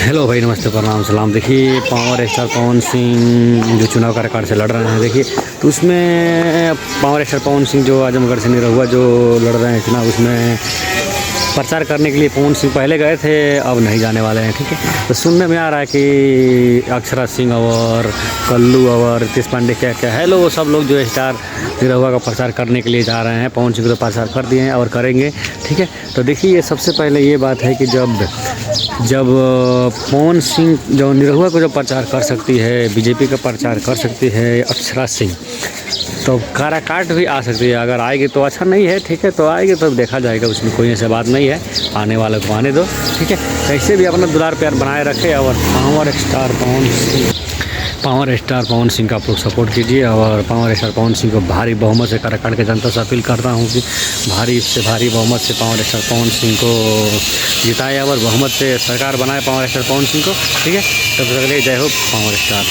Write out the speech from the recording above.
Hello भाई, नमस्ते, प्रणाम, सलाम। देखिए, पावर स्टार पवन सिंह जो चुनाव का रिकॉर्ड से लड़ रहे हैं, देखिए, तो उसमें पावर स्टार पवन सिंह जो आजमगढ़ से निरहुआ जो लड़ रहे हैं चुनाव, उसमें प्रचार करने के लिए पवन सिंह पहले गए थे, अब नहीं जाने वाले हैं। ठीक है, तो सुनने में आ रहा है कि अक्षरा सिंह और कल्लू और रितेश पांडे क्या क्या है लोग, वो सब लोग जो स्टार निरहुआ का प्रचार करने के लिए जा रहे हैं। पवन सिंह को तो प्रचार कर दिए हैं और करेंगे। ठीक है, तो देखिए, ये सबसे पहले ये बात है कि जब पवन सिंह जो निरहुआ को जो प्रचार कर सकती है, बीजेपी का प्रचार कर सकती है अक्षरा सिंह, तो काराकाट भी आ सकती है। अगर आएगी तो अच्छा नहीं है, ठीक है, तो आएगी तो देखा जाएगा, उसमें कोई ऐसी बात नहीं है। आने वाले को आने दो, ठीक है। ऐसे भी अपना दुलार प्यार बनाए रखे और पावर स्टार पवन सिंह का आप लोग सपोर्ट कीजिए। और पावर स्टार पवन सिंह को भारी बहुमत से काराकाट के जनता से अपील करता हूँ कि भारी बहुमत से पावर स्टार पवन सिंह को जिताए और बहुमत से सरकार बनाए पावर स्टार पवन सिंह को। ठीक है, तब तक के लिए जय हो पावर स्टार।